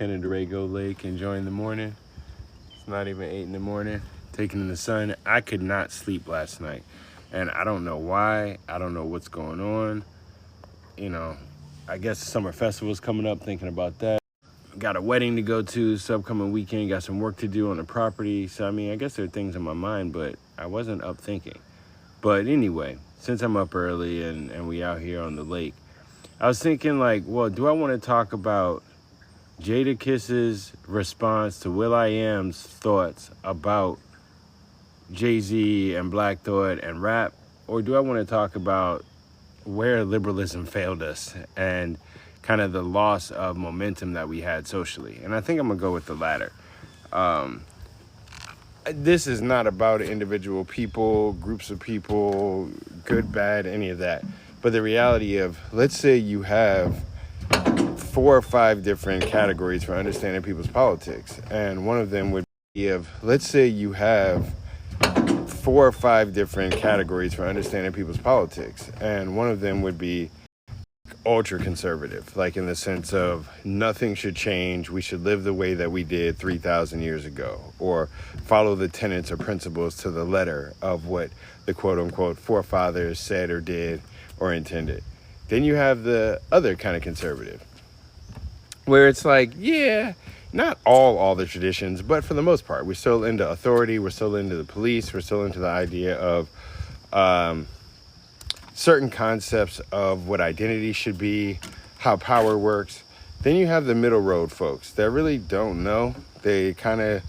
Canandaigua Lake, enjoying the morning. It's not even 8 in the morning, taking in the sun. I could not sleep last night, and I don't know why. I don't know what's going on. You know, I guess the summer festival's coming up, thinking about that. Got a wedding to go to this upcoming weekend, got some work to do on the property. So, I mean, I guess there are things in my mind, but I wasn't up thinking. But anyway, since I'm up early and we out here on the lake, I was thinking like, well, do I want to talk about Jadakiss's response to will.i.am's thoughts about Jay-Z and Black Thought and rap? Or do I want to talk about where liberalism failed us and kind of the loss of momentum that we had socially? And I think I'm gonna go with the latter. This is not about individual people, groups of people, good, bad, any of that. But the reality of, let's say you have 4 or 5 different categories for understanding people's politics. And one of them would be let's say you have 4 or 5 different categories for understanding people's politics. And one of them would be ultra conservative, like in the sense of nothing should change, we should live the way that we did 3,000 years ago, or follow the tenets or principles to the letter of what the quote unquote forefathers said or did or intended. Then you have the other kind of conservative, where it's like, yeah, not all the traditions, but for the most part, we're still into authority, we're still into the police, we're still into the idea of certain concepts of what identity should be, how power works. Then you have the middle road folks that really don't know. They kind of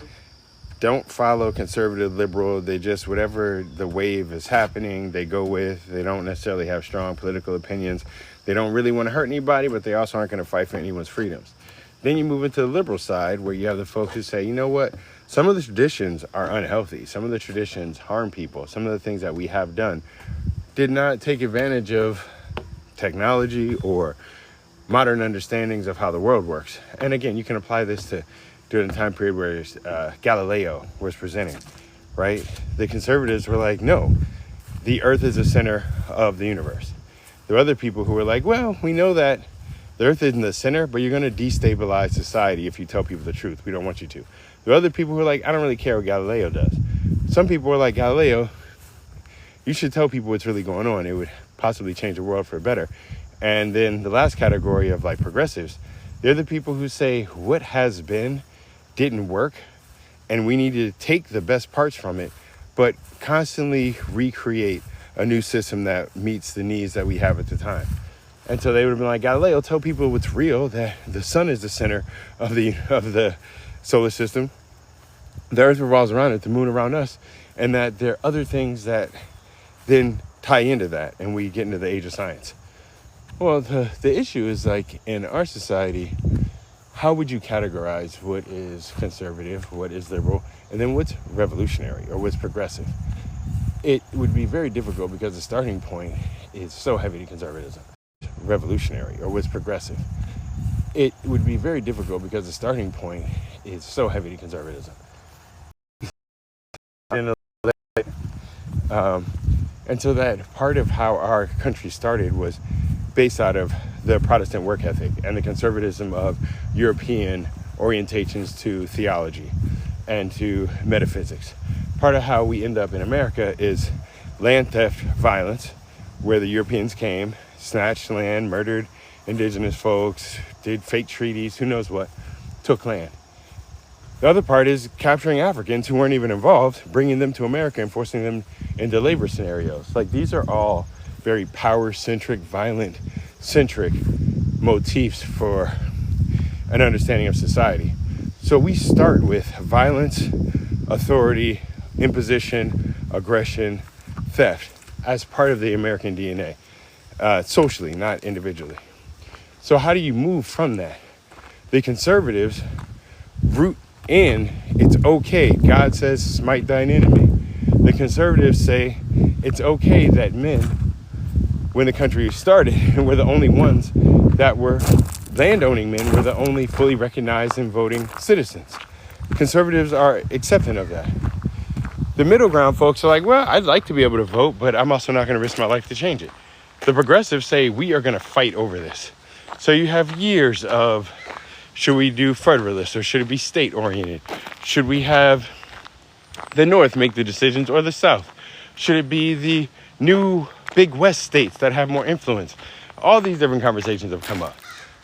don't follow conservative, liberal. They just, whatever the wave is happening, they go with. They don't necessarily have strong political opinions. They don't really want to hurt anybody, but they also aren't going to fight for anyone's freedoms. Then you move into the liberal side, where you have the folks who say, you know what? Some of the traditions are unhealthy. Some of the traditions harm people. Some of the things that we have done did not take advantage of technology or modern understandings of how the world works. And again, you can apply this to during the time period where Galileo was presenting, right? The conservatives were like, no, the earth is the center of the universe. There are other people who were like, well, we know that the earth isn't the center, but you're going to destabilize society if you tell people the truth. We don't want you to. There are other people who are like, I don't really care what Galileo does. Some people were like, Galileo, you should tell people what's really going on. It would possibly change the world for better. And then the last category of like progressives, they're the people who say what has been didn't work, and we need to take the best parts from it, but constantly recreate a new system that meets the needs that we have at the time. And so they would have been like, Galileo, tell people what's real, that the sun is the center of the solar system. The earth revolves around it, the moon around us, and that there are other things that then tie into that, and we get into the age of science. Well, the issue is, like, in our society, how would you categorize what is conservative, what is liberal, and then what's revolutionary or what's progressive? It would be very difficult because the starting point is so heavy to conservatism. Revolutionary or what's progressive? It would be very difficult because the starting point is so heavy to conservatism. And so that part of how our country started was based out of the Protestant work ethic and the conservatism of European orientations to theology and to metaphysics. Part of how we end up in America is land theft violence, where the Europeans came, snatched land, murdered indigenous folks, did fake treaties, who knows what, took land. The other part is capturing Africans who weren't even involved, bringing them to America and forcing them into labor scenarios. Like, these are all very power-centric, violent-centric motifs for an understanding of society. So we start with violence, authority, imposition, aggression, theft as part of the American DNA, socially, not individually. So how do you move from that? The conservatives root in, it's okay, God says, smite thine enemy. The conservatives say it's okay that men, when the country started, were the only ones that were landowning men, were the only fully recognized and voting citizens. Conservatives are accepting of that. The middle ground folks are like, well, I'd like to be able to vote, but I'm also not going to risk my life to change it. The progressives say we are going to fight over this. So you have years of Should we do federalist or should it be state oriented? Should we have the North make the decisions or the South? Should it be the new big West states that have more influence? All these different conversations have come up.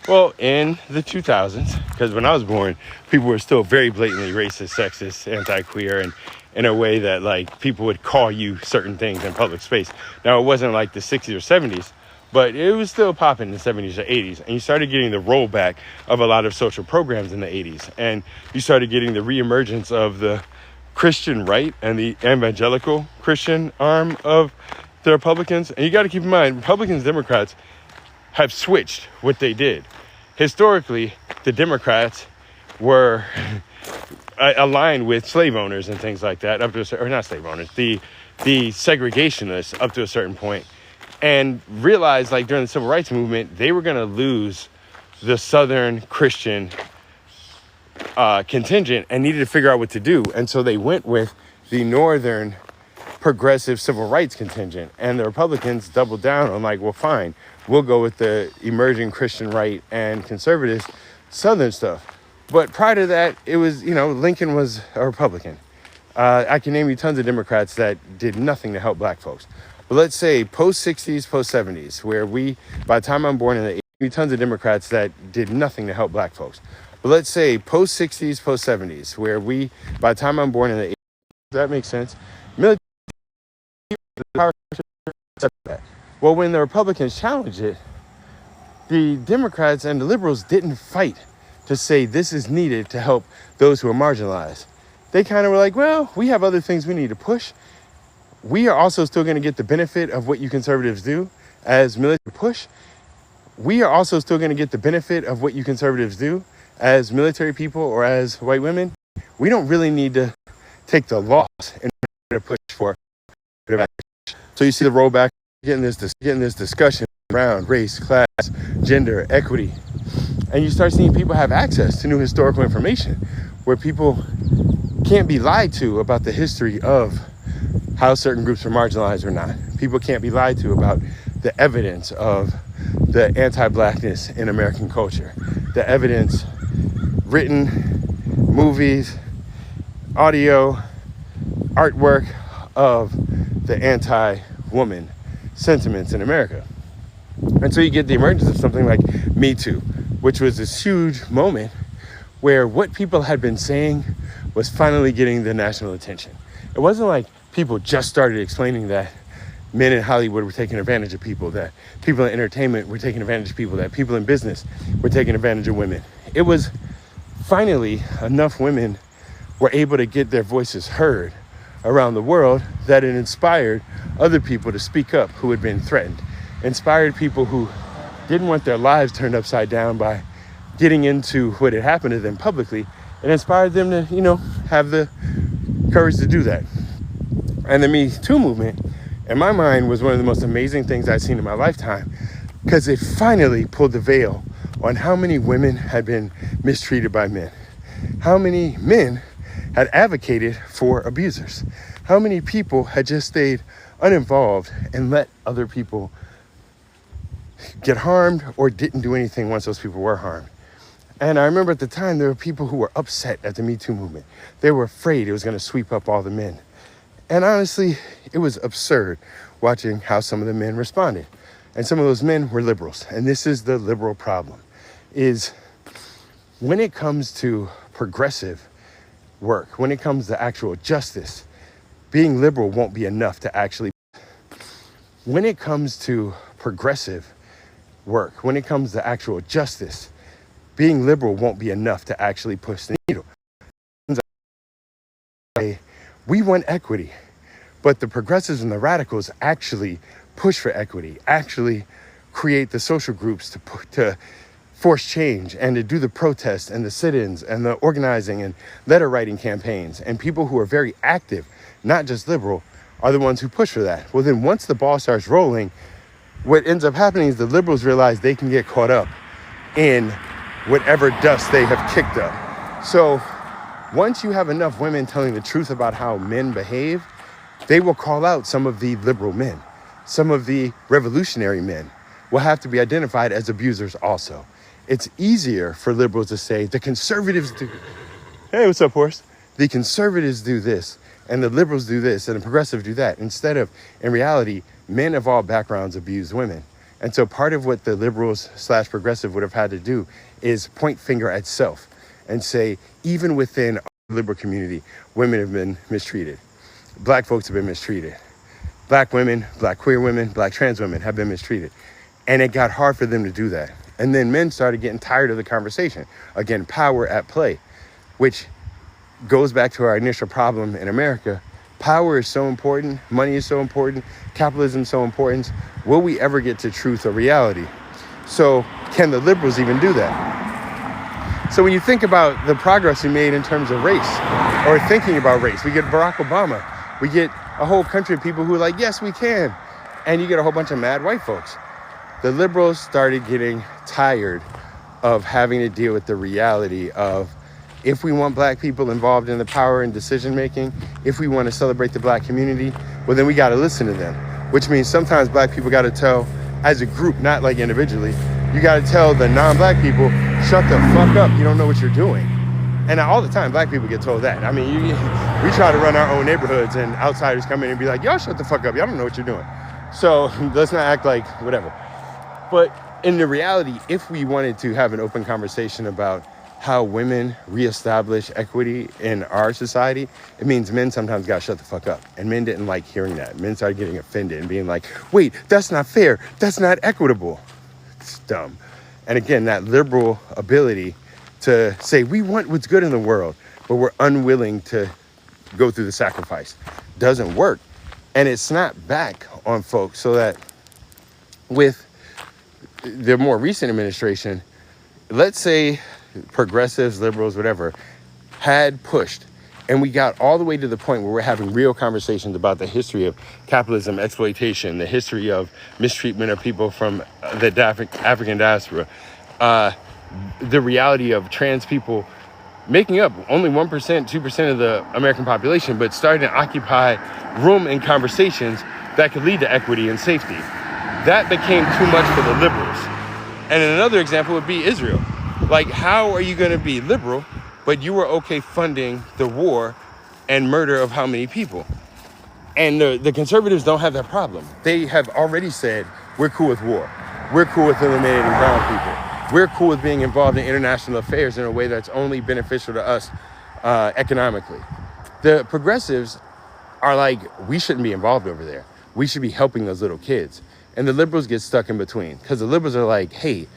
Well, in the 2000s, because when I was born, people were still very blatantly racist, sexist, anti-queer, and in a way that like people would call you certain things in public space. Now, it wasn't like the 60s or 70s, but it was still popping in the 70s or 80s. And you started getting the rollback of a lot of social programs in the 80s. And you started getting the reemergence of the Christian right and the evangelical Christian arm of the Republicans. And you got to keep in mind, Republicans, Democrats have switched what they did. Historically, the Democrats were aligned with slave owners and things like that, up to a certain, or not slave owners, the segregationists up to a certain point, and realized like during the civil rights movement, they were going to lose the Southern Christian contingent and needed to figure out what to do. And so they went with the Northern progressive civil rights contingent, and the Republicans doubled down on like, well, fine, we'll go with the emerging Christian right and conservative Southern stuff. But prior to that, it was, Lincoln was a Republican. I can name you tons of Democrats that did nothing to help black folks. But let's say post-60s, post-70s, where by the time I'm born in the 80s, tons of Democrats that did nothing to help black folks. But let's say post-60s, post-70s, where by the time I'm born in the 80s, that makes sense. Military power. Well, when the Republicans challenged it, the Democrats and the liberals didn't fight to say this is needed to help those who are marginalized. They kind of were like, well, we have other things we need to push. We are also still going to get the benefit of what you conservatives do as military push. We are also still going to get the benefit of what you conservatives do as military people or as white women. We don't really need to take the loss in order to push for it. So you see the rollback, getting this discussion around race, class, gender, equity. And you start seeing people have access to new historical information where people can't be lied to about the history of how certain groups are marginalized or not. People can't be lied to about the evidence of the anti-blackness in American culture, the evidence, written, movies, audio, artwork of the anti-woman sentiments in America. And so you get the emergence of something like Me Too, which was this huge moment where what people had been saying was finally getting the national attention. It wasn't like people just started explaining that men in Hollywood were taking advantage of people, that people in entertainment were taking advantage of people, that people in business were taking advantage of women. It was finally enough women were able to get their voices heard around the world that it inspired other people to speak up who had been threatened, inspired people who didn't want their lives turned upside down by getting into what had happened to them publicly. It inspired them to, have the courage to do that. And the Me Too movement, in my mind, was one of the most amazing things I've seen in my lifetime, because it finally pulled the veil on how many women had been mistreated by men, how many men had advocated for abusers, how many people had just stayed uninvolved and let other people get harmed or didn't do anything once those people were harmed. And I remember at the time, there were people who were upset at the Me Too movement. They were afraid it was going to sweep up all the men. And honestly, it was absurd watching how some of the men responded. And some of those men were liberals. And this is the liberal problem, is when it comes to progressive work, when it comes to actual justice, being liberal won't be enough to actually. When it comes to progressive work, when it comes to actual justice, being liberal won't be enough to actually push the needle. We want equity, but the progressives and the radicals actually push for equity, actually create the social groups to force change and to do the protests and the sit-ins and the organizing and letter writing campaigns. And people who are very active, not just liberal, are the ones who push for that. Well, then once the ball starts rolling, what ends up happening is the liberals realize they can get caught up in whatever dust they have kicked up. So once you have enough women telling the truth about how men behave, they will call out some of the liberal men. Some of the revolutionary men will have to be identified as abusers also. it's easier for liberals to say the conservatives do. Hey, what's up, horse? The conservatives do this, and the liberals do this, and the progressives do that. Instead of, in reality, men of all backgrounds abuse women. And so part of what the liberals / progressive would have had to do is point finger at self and say, even within our liberal community, women have been mistreated. Black folks have been mistreated. Black women, black queer women, black trans women have been mistreated. And it got hard for them to do that. And then men started getting tired of the conversation. Again, power at play, which goes back to our initial problem in America. Power is so important. Money is so important. Capitalism is so important. Will we ever get to truth or reality? So can the liberals even do that? So when you think about the progress we made in terms of race, or thinking about race, we get Barack Obama. We get a whole country of people who are like, yes, we can. And you get a whole bunch of mad white folks. The liberals started getting tired of having to deal with the reality of, if we want black people involved in the power and decision making, if we want to celebrate the black community, well, then we got to listen to them. Which means sometimes black people got to tell, as a group, not like individually, you got to tell the non-black people, shut the fuck up, you don't know what you're doing. And all the time, black people get told that. I mean, we try to run our own neighborhoods, and outsiders come in and be like, y'all shut the fuck up, y'all don't know what you're doing. So let's not act like whatever. But in the reality, if we wanted to have an open conversation about how women reestablish equity in our society, it means men sometimes got to shut the fuck up. And men didn't like hearing that. Men started getting offended and being like, wait, that's not fair. That's not equitable. It's dumb. And again, that liberal ability to say, we want what's good in the world, but we're unwilling to go through the sacrifice, doesn't work. And it snapped back on folks, so that with the more recent administration, let's say progressives, liberals, whatever, had pushed, and we got all the way to the point where we're having real conversations about the history of capitalism, exploitation, the history of mistreatment of people from the African diaspora, the reality of trans people making up only 1%, 2% of the American population, but starting to occupy room in conversations that could lead to equity and safety. That became too much for the liberals. And another example would be Israel. Like, how are you going to be liberal, but you were okay funding the war and murder of how many people? And the conservatives don't have that problem. They have already said, we're cool with war. We're cool with eliminating brown people. We're cool with being involved in international affairs in a way that's only beneficial to us economically. The progressives are like, we shouldn't be involved over there. We should be helping those little kids. And the liberals get stuck in between, because the liberals are like, hey,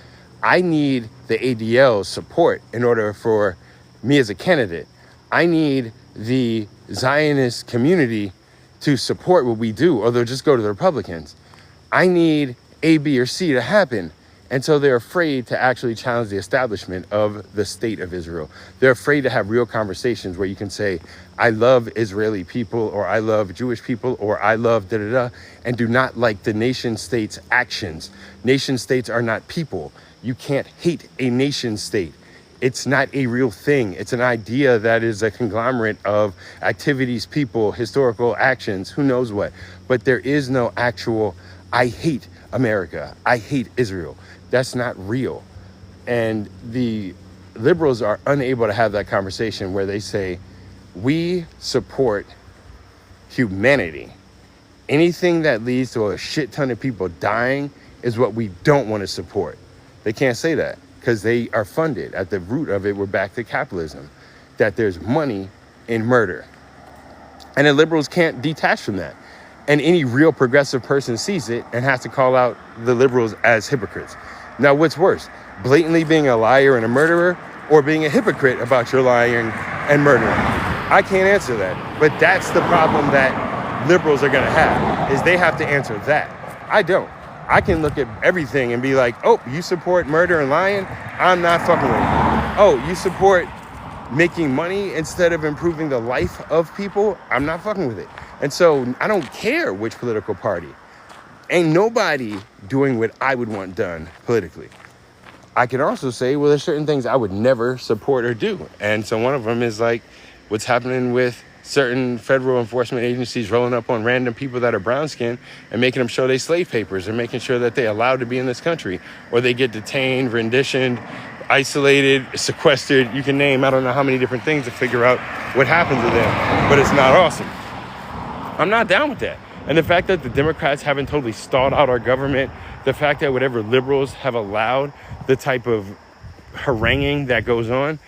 I need the ADL's support in order for me as a candidate. I need the Zionist community to support what we do, or they'll just go to the Republicans. I need A, B, or C to happen. And so they're afraid to actually challenge the establishment of the state of Israel. They're afraid to have real conversations where you can say, I love Israeli people, or I love Jewish people, or I love da-da-da, and do not like the nation state's actions. Nation states are not people. You can't hate a nation state. It's not a real thing. It's an idea that is a conglomerate of activities, people, historical actions, who knows what. But there is no actual, I hate America, I hate Israel. That's not real. And the liberals are unable to have that conversation where they say, we support humanity. Anything that leads to a shit ton of people dying is what we don't want to support. They can't say that because they are funded. At the root of it, we're back to capitalism, that there's money in murder. And the liberals can't detach from that. And any real progressive person sees it and has to call out the liberals as hypocrites. Now, what's worse, blatantly being a liar and a murderer, or being a hypocrite about your lying and murdering? I can't answer that. But that's the problem that liberals are going to have, is they have to answer that. I don't. I can look at everything and be like, oh, you support murder and lying? I'm not fucking with you. Oh, you support making money instead of improving the life of people? I'm not fucking with it. And so I don't care which political party. Ain't nobody doing what I would want done politically. I can also say, well, there's certain things I would never support or do. And so one of them is like what's happening with certain federal enforcement agencies rolling up on random people that are brown skinned and making them show their slave papers, and making sure that they're allowed to be in this country, or they get detained, renditioned, isolated, sequestered. You can name I don't know how many different things to figure out what happened to them, but it's not awesome. I'm not down with that. And the fact that the Democrats haven't totally stalled out our government, the fact that whatever liberals have allowed the type of haranguing that goes on,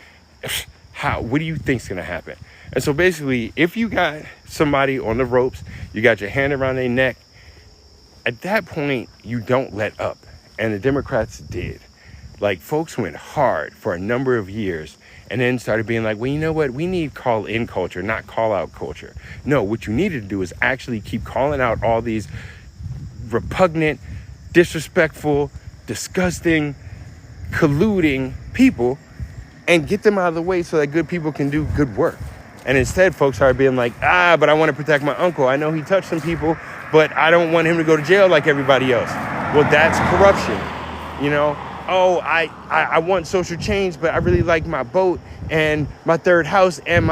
what do you think's going to happen? And so basically, if you got somebody on the ropes, you got your hand around their neck, at that point, you don't let up. And the Democrats did. Like, folks went hard for a number of years and then started being like, well, you know what? We need call-in culture, not call-out culture. No, what you needed to do is actually keep calling out all these repugnant, disrespectful, disgusting, colluding people and get them out of the way so that good people can do good work. And instead, folks are being like, but I want to protect my uncle. I know he touched some people, but I don't want him to go to jail like everybody else. Well, that's corruption, you know? Oh, I want social change, but I really like my boat and my third house and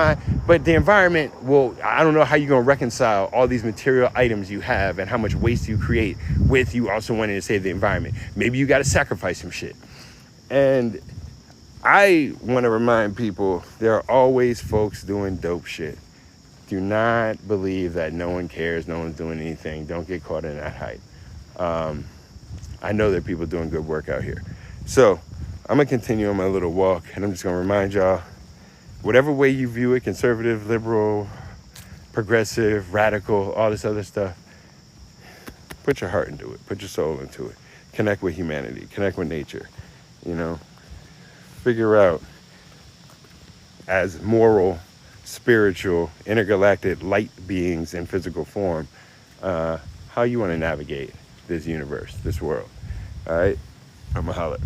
but the environment. Well, I don't know how you're going to reconcile all these material items you have and how much waste you create with you also wanting to save the environment. Maybe you got to sacrifice some shit. And I want to remind people there are always folks doing dope shit. Do not believe that no one cares, no one's doing anything. Don't get caught in that hype. I know there are people doing good work out here. So I'm going to continue on my little walk, and I'm just going to remind y'all, whatever way you view it, conservative, liberal, progressive, radical, all this other stuff, put your heart into it. Put your soul into it. Connect with humanity. Connect with nature. You know, figure out as moral, spiritual, intergalactic light beings in physical form, how you want to navigate this universe, this world. All right? I'm a holler.